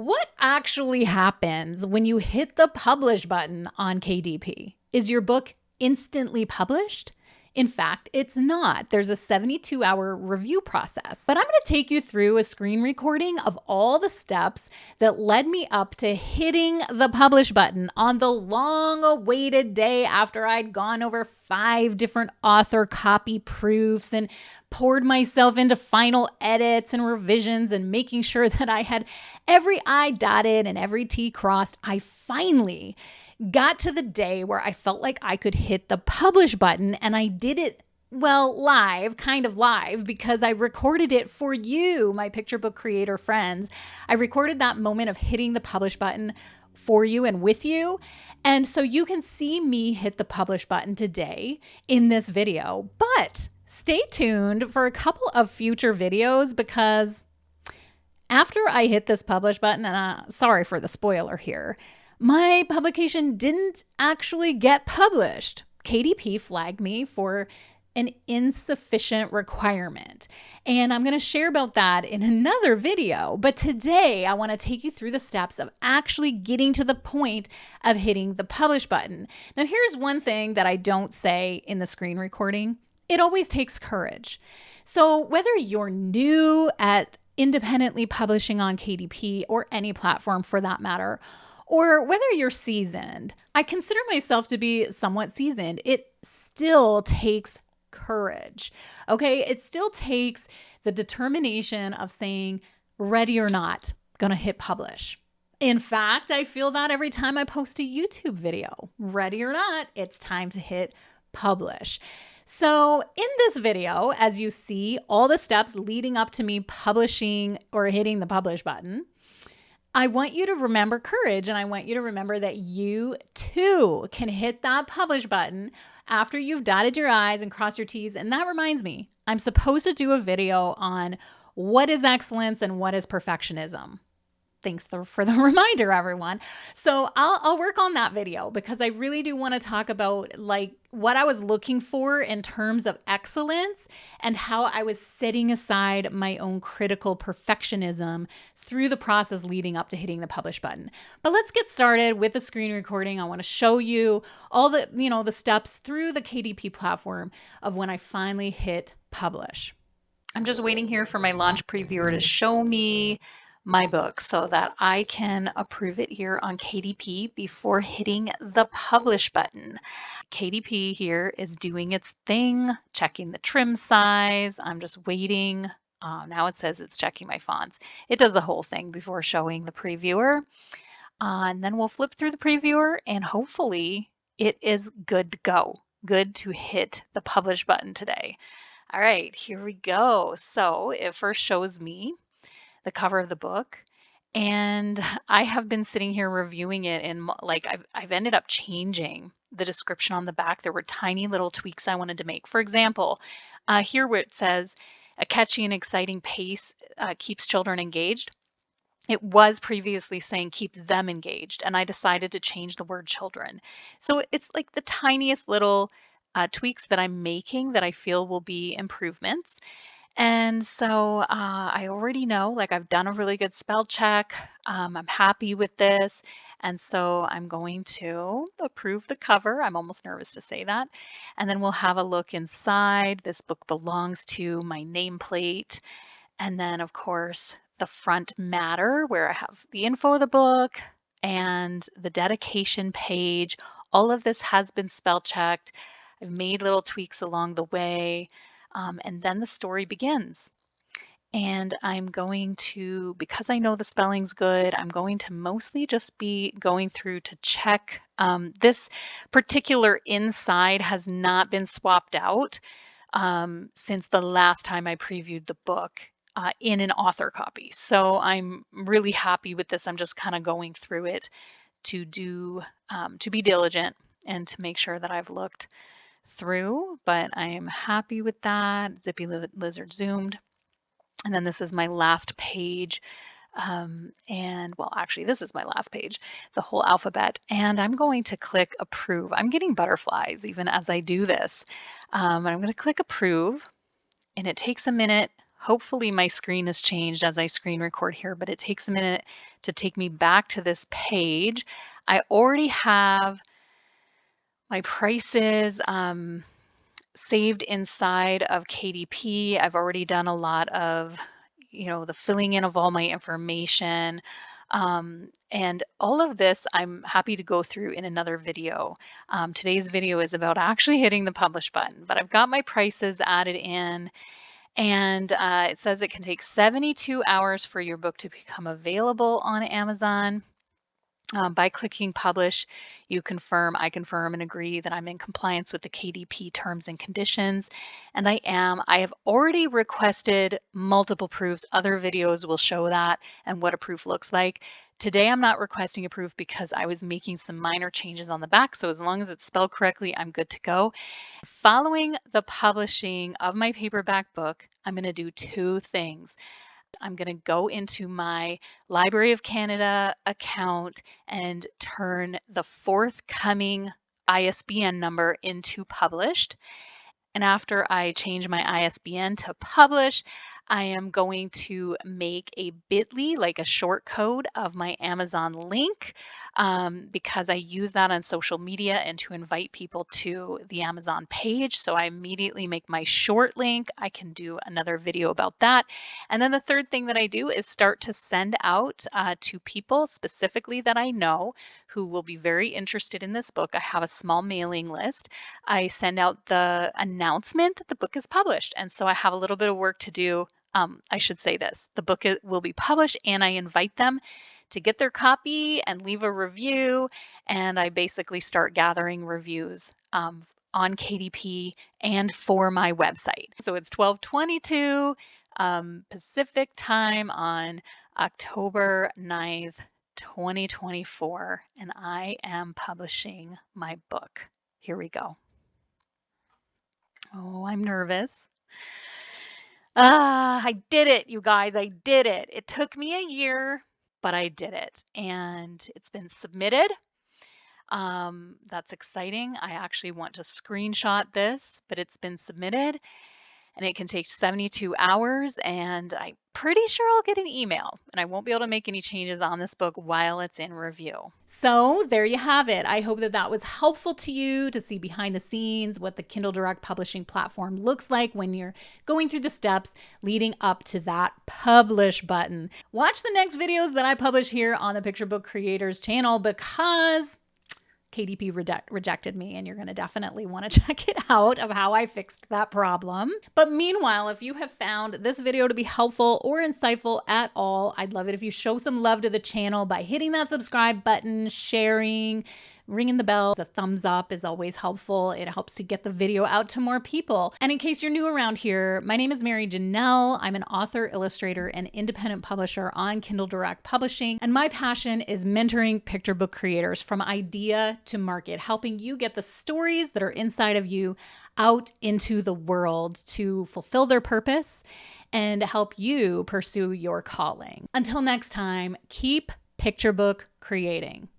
What actually happens when you hit the publish button on KDP? Is your book instantly published? In fact, it's not. There's a 72-hour review process. But I'm going to take you through a screen recording of all the steps that led me up to hitting the publish button on the long-awaited day after I'd gone over 5 different author copy proofs and poured myself into final edits and revisions and making sure that I had every I dotted and every T crossed. I finally got to the day where I felt like I could hit the publish button, and I did it, well, live, kind of live, because I recorded it for you, my picture book creator friends. I recorded that moment of hitting the publish button for you and with you. And so you can see me hit the publish button today in this video, but stay tuned for a couple of future videos, because after I hit this publish button, and sorry for the spoiler here, my publication didn't actually get published. KDP flagged me for an insufficient requirement. And I'm going to share about that in another video. But today I want to take you through the steps of actually getting to the point of hitting the publish button. Now, here's one thing that I don't say in the screen recording. It always takes courage. So whether you're new at independently publishing on KDP or any platform for that matter, or whether you're seasoned, I consider myself to be somewhat seasoned. It still takes courage, okay? It still takes the determination of saying, ready or not, gonna hit publish. In fact, I feel that every time I post a YouTube video. Ready or not, it's time to hit publish. So in this video, as you see all the steps leading up to me publishing or hitting the publish button, I want you to remember courage, and I want you to remember that you too can hit that publish button after you've dotted your I's and crossed your T's. And that reminds me, I'm supposed to do a video on what is excellence and what is perfectionism. Thanks for the reminder, everyone. So I'll work on that video, because I really do want to talk about like what I was looking for in terms of excellence and how I was setting aside my own critical perfectionism through the process leading up to hitting the publish button. But let's get started with the screen recording. I want to show you all the, the steps through the KDP platform of when I finally hit publish. I'm just waiting here for my launch previewer to show me my book so that I can approve it here on KDP before hitting the publish button. KDP here is doing its thing, checking the trim size. I'm just waiting. Now it says it's checking my fonts. It does the whole thing before showing the previewer. And then we'll flip through the previewer, and hopefully it is good to go. Good to hit the publish button today. All right, here we go. So it first shows me the cover of the book, and I have been sitting here reviewing it, and like I've ended up changing the description on the back. There were tiny little tweaks I wanted to make. For example, here where it says a catchy and exciting pace keeps children engaged, it was previously saying keeps them engaged, and I decided to change the word children. So it's like the tiniest little tweaks that I'm making that I feel will be improvements. And so I already know, like I've done a really good spell check. I'm happy with this. And so I'm going to approve the cover. I'm almost nervous to say that. And then we'll have a look inside. This book belongs to my nameplate. And then, of course, the front matter where I have the info of the book and the dedication page. All of this has been spell checked. I've made little tweaks along the way. And then the story begins. And I'm going to, because I know the spelling's good, I'm going to mostly just be going through to check. This particular inside has not been swapped out since the last time I previewed the book in an author copy. So I'm really happy with this. I'm just kind of going through it to be diligent and to make sure that I've looked through, but I am happy with that. Zippy Lizard zoomed. And then this is my last page. And well, actually, this is my last page, the whole alphabet. And I'm going to click approve. I'm getting butterflies even as I do this. I'm going to click approve, and it takes a minute. Hopefully my screen has changed as I screen record here, but it takes a minute to take me back to this page. I already have my prices saved inside of KDP. I've already done a lot of, the filling in of all my information. And all of this, I'm happy to go through in another video. Today's video is about actually hitting the publish button, but I've got my prices added in. And it says it can take 72 hours for your book to become available on Amazon. By clicking publish, I confirm and agree that I'm in compliance with the KDP terms and conditions. And I am. I have already requested multiple proofs. Other videos will show that and what a proof looks like. Today, I'm not requesting a proof because I was making some minor changes on the back. So as long as it's spelled correctly, I'm good to go. Following the publishing of my paperback book, I'm going to do two things. I'm going to go into my Library of Canada account and turn the forthcoming ISBN number into published. And after I change my ISBN to publish, I am going to make a bit.ly, like a short code of my Amazon link, because I use that on social media and to invite people to the Amazon page. So I immediately make my short link. I can do another video about that. And then the third thing that I do is start to send out to people specifically that I know who will be very interested in this book. I have a small mailing list. I send out the announcement that the book is published. And so I have a little bit of work to do. I should say this, the book will be published, and I invite them to get their copy and leave a review. And I basically start gathering reviews on KDP and for my website. So it's 12:22 Pacific time on October 9th, 2024, and I am publishing my book. Here we go. Oh, I'm nervous. I did it, you guys. I did it. It took me a year, but I did it, and it's been submitted. That's exciting. I actually want to screenshot this, but it's been submitted. And it can take 72 hours, and I'm pretty sure I'll get an email, and I won't be able to make any changes on this book while it's in review. So there you have it. I hope that that was helpful to you to see behind the scenes what the Kindle Direct publishing platform looks like when you're going through the steps leading up to that publish button. Watch the next videos that I publish here on the Picture Book Creators channel because KDP rejected me, and you're going to definitely want to check it out of how I fixed that problem. But meanwhile, if you have found this video to be helpful or insightful at all, I'd love it if you show some love to the channel by hitting that subscribe button, sharing, ringing the bell. The thumbs up is always helpful. It helps to get the video out to more people. And in case you're new around here, my name is Mary Janelle. I'm an author, illustrator, and independent publisher on Kindle Direct Publishing. And my passion is mentoring picture book creators from idea to market, helping you get the stories that are inside of you out into the world to fulfill their purpose and help you pursue your calling. Until next time, keep picture book creating.